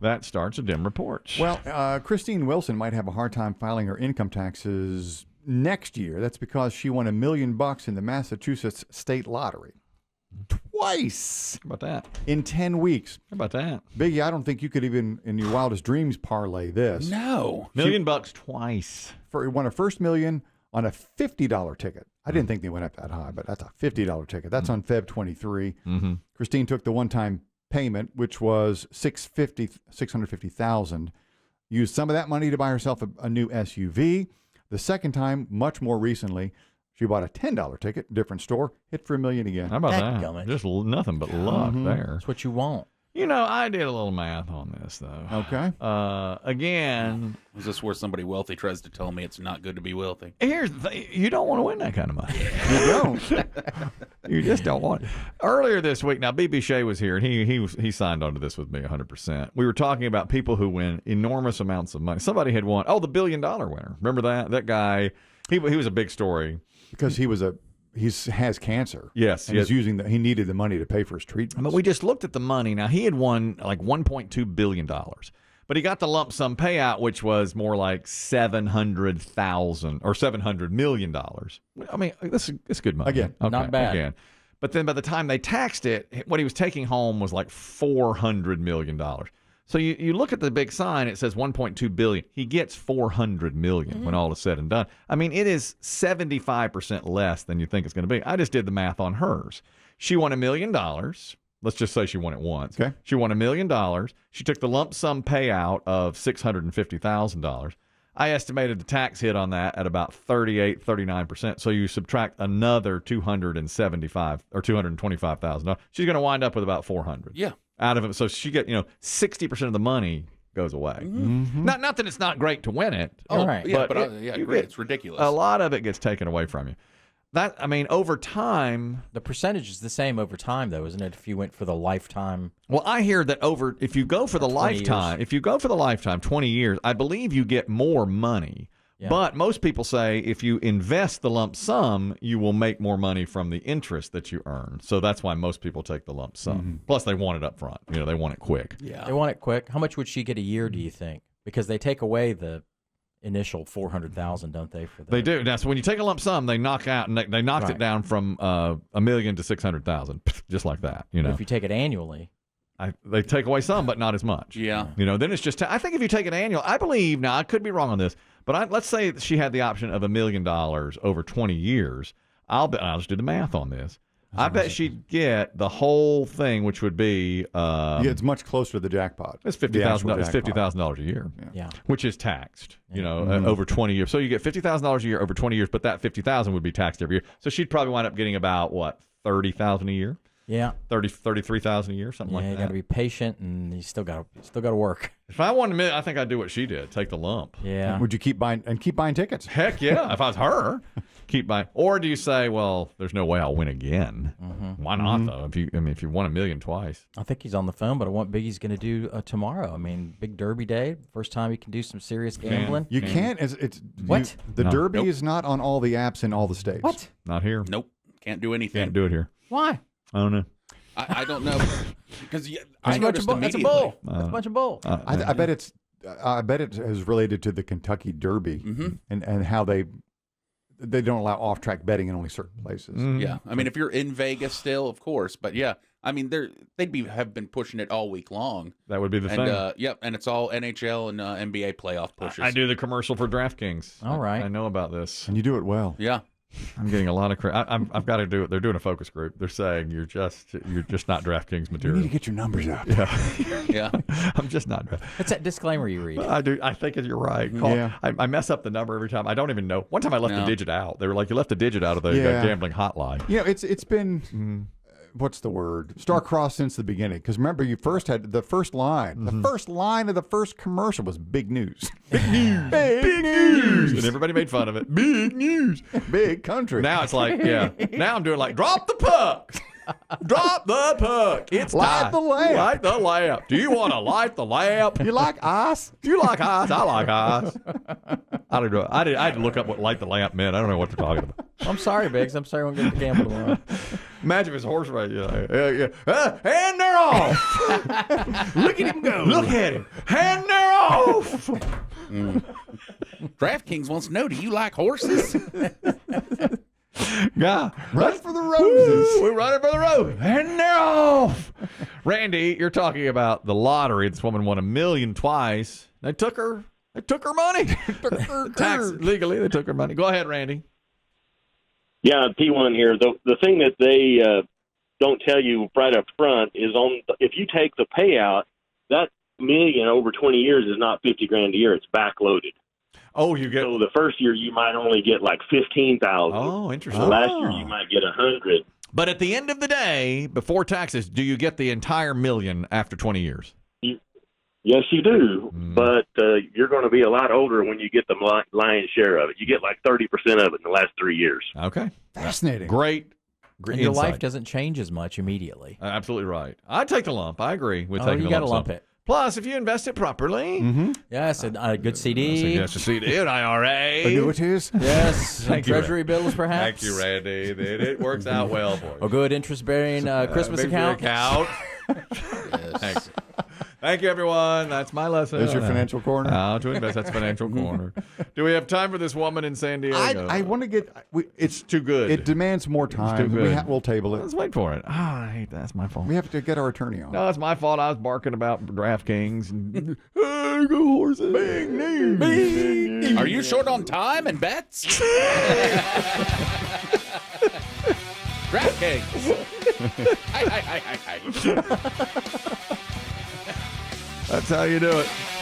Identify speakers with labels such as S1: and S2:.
S1: That starts a Demm Reports.
S2: Well, Christine Wilson might have a hard time filing her income taxes next year. That's because she won $1 million in the Massachusetts state lottery. Twice.
S1: How about that?
S2: In 10 weeks.
S1: How about that?
S2: Biggie, I don't think you could even, in your wildest dreams, parlay this.
S3: No.
S1: $1 million twice.
S2: Won her first $1 million on a $50 ticket. I didn't think they went up that high, but that's a $50 ticket. That's on Feb 23.
S1: Mm-hmm.
S2: Christine took the one-time payment, which was $650,000. Used some of that money to buy herself a new SUV. The second time, much more recently, she bought a $10 ticket, different store, hit for $1 million again.
S1: How about that?
S4: Dadgummit.
S1: Just nothing but luck there.
S4: That's what you want.
S1: You know, I did a little math on this, though.
S2: Okay.
S1: Again,
S3: Is this where somebody wealthy tries to tell me it's not good to be wealthy?
S1: here's the thing. You don't want to win that kind of money.
S2: You don't.
S1: You just don't want it. Earlier this week, now BB Shea was here, and he signed on to this with me 100%. We were talking about people who win enormous amounts of money. Somebody had won, the $1 billion winner. Remember that? That guy, he was a big story.
S2: Because he has cancer.
S1: Yes.
S2: And he needed the money to pay for his treatment.
S1: But we just looked at the money. Now, he had won like $1.2 billion. But he got the lump sum payout, which was more like $700,000 or $700 million. I mean, it's good money.
S2: Again,
S4: not bad.
S1: Again. But then by the time they taxed it, what he was taking home was like $400 million. So you look at the big sign, it says $1.2 billion. He gets $400 million when all is said and done. I mean, it is 75% less than you think it's going to be. I just did the math on hers. She won $1 million. Let's just say she won it once.
S2: Okay.
S1: She won $1 million. She took the lump sum payout of $650,000. I estimated the tax hit on that at about 38-39%. So you subtract another $275,000 or $225,000. She's going to wind up with about $400,000.
S3: Yeah.
S1: Out of it. So she get 60% of the money goes away.
S2: Mm-hmm.
S1: Not that it's not great to win it.
S4: Oh, right.
S3: Yeah, but
S1: you
S3: great.
S1: get-
S3: It's ridiculous.
S1: A lot of it gets taken away from you. Over time.
S4: The percentage is the same over time, though, isn't it? If you went for the lifetime.
S1: Well, I hear that if you go for the
S4: 20
S1: lifetime, 20 years, I believe you get more money.
S4: Yeah.
S1: But most people say if you invest the lump sum, you will make more money from the interest that you earn. So that's why most people take the lump sum.
S2: Mm-hmm.
S1: Plus, they want it up front. They want it quick.
S3: Yeah.
S4: They want it quick. How much would she get a year, do you think? Because they take away the initial $400,000, don't they?
S1: They do. Now, so when you take a lump sum, they knock out and they knocked it down from $1 million to $600,000, just like that.
S4: But if you take it annually.
S1: They take away some, but not as much.
S3: Yeah.
S1: Then it's just. I think if you take it annual, I believe. Now I could be wrong on this, but let's say she had the option of $1 million over 20 years. I'll just do the math on this. I bet she'd get the whole thing, which would be.
S2: It's much closer to the jackpot.
S1: It's $50,000. It's $50,000 a year.
S4: Yeah.
S1: Which is taxed. Over 20 years. So you get $50,000 a year over 20 years, but that $50,000 would be taxed every year. So she'd probably wind up getting about $30,000 a year.
S4: Yeah.
S1: $33,000 a year, something like that.
S4: You got to be patient, and you still got to work.
S1: If I won $1 million, I think I'd do what she did. Take the lump.
S4: Yeah.
S2: Would you keep buying tickets?
S1: Heck yeah. If I was her, keep buying. Or do you say, well, there's no way I'll win again?
S4: Mm-hmm.
S1: Why not, though? If you won $1 million twice.
S4: I think he's on the phone, but I want Biggie's going to do tomorrow. I mean, big Derby day. First time he can do some serious gambling.
S2: You can't. It's
S4: What?
S2: The
S1: No.
S2: Derby
S3: Nope.
S2: is not on all the apps in all the states.
S4: What?
S1: Not here.
S3: Nope. Can't do anything.
S1: Can't do it here.
S4: Why?
S1: I don't know.
S3: I don't know. Because
S4: That's
S3: I
S4: a
S3: noticed
S4: bull. That's a
S3: immediately.
S4: bull. That's a bunch of bull.
S2: I bet it's. I bet it is related to the Kentucky Derby and how they don't allow off-track betting in only certain places.
S3: Yeah. I mean, if you're in Vegas still, of course. But yeah, I mean, they'd have been pushing it all week long.
S1: That would be the
S3: And
S1: thing.
S3: yep, and it's all NHL and NBA playoff pushes.
S1: I do the commercial for DraftKings.
S4: All right.
S1: I know about this.
S2: And you do it well.
S3: Yeah.
S1: I'm getting a lot of credit. I've got to do it. They're doing a focus group. They're saying you're just not DraftKings
S2: You
S1: material.
S2: need to get your numbers up.
S3: Yeah.
S1: I'm just not.
S4: What's that disclaimer you read?
S1: I do. I think you're right.
S2: Yeah.
S1: I mess up the number every time. I don't even know. One time I left
S3: No.
S1: a digit out. They were like, you left a digit out of the
S2: Yeah.
S1: gambling hotline.
S2: It's been what's the word? Star-crossed since the beginning. Because remember, you first had the first line. The first line of the first commercial was big news. Big news. Big news.
S1: And everybody made fun of it. Big news.
S2: Big country.
S1: Now it's like, yeah. Now I'm doing like, drop the puck. Drop the puck. It's
S2: Light
S1: time.
S2: the lamp.
S1: Light the lamp. Do you want to light the lamp?
S2: You like ice?
S1: Do you like ice? I like ice. I don't know. I had to look up what light the lamp meant. I don't know what they're talking about.
S4: I'm sorry, Biggs. I'm sorry I won't get to gamble tomorrow.
S1: Imagine if it's horse race. And they're off.
S3: Look at him go.
S1: Look at him. And they're off.
S3: DraftKings wants to know, do you like horses?
S1: Yeah.
S2: Run for the roses.
S1: We're running for the road. And they're off. Randy, you're talking about the lottery. This woman won $1 million twice. They took her money. Tax legally, they took her money. Go ahead, Randy.
S5: Yeah, P1 here. The thing that they don't tell you right up front is if you take the payout, that million over 20 years is not $50,000 a year. It's backloaded.
S1: Oh, you get.
S5: So the first year you might only get like 15,000.
S1: Oh, interesting.
S5: Last year you might get 100.
S1: But at the end of the day, before taxes, do you get the entire million after 20 years?
S5: Yes, you do. But you're going to be a lot older when you get the lion's share of it. You get like 30% of it in the last 3 years.
S1: Okay.
S2: Fascinating.
S1: Great
S4: And your
S1: insight.
S4: life doesn't change as much immediately.
S1: Absolutely right. I'd take the lump. I agree with
S4: Oh,
S1: taking
S4: you
S1: the
S4: got to
S1: lump
S4: lump
S1: sum.
S4: it.
S1: Plus, if you invest it properly,
S4: Yes, a good CD.
S1: yes, a CD, an IRA.
S2: Annuities.
S4: Yes,
S1: Thank you,
S4: treasury bills perhaps.
S1: Thank you, Randy. It works out well for you.
S4: A good interest-bearing Christmas
S1: Big
S4: account.
S1: Thank you. Thank you, everyone. That's my lesson.
S2: There's your financial corner.
S1: How to invest. That's Financial Corner. Do we have time for this woman in San Diego?
S2: I want to get.
S1: It's too good.
S2: It demands more time.
S1: too good.
S2: We'll table
S1: Let's
S2: it.
S1: wait for it. Oh, I hate that. That's my fault.
S2: We have to get our attorney on.
S1: No, it's my fault. I was barking about DraftKings. And, hey, go horses. Big news.
S3: Are you short on time and bets? DraftKings. Hi.
S1: That's how you do it.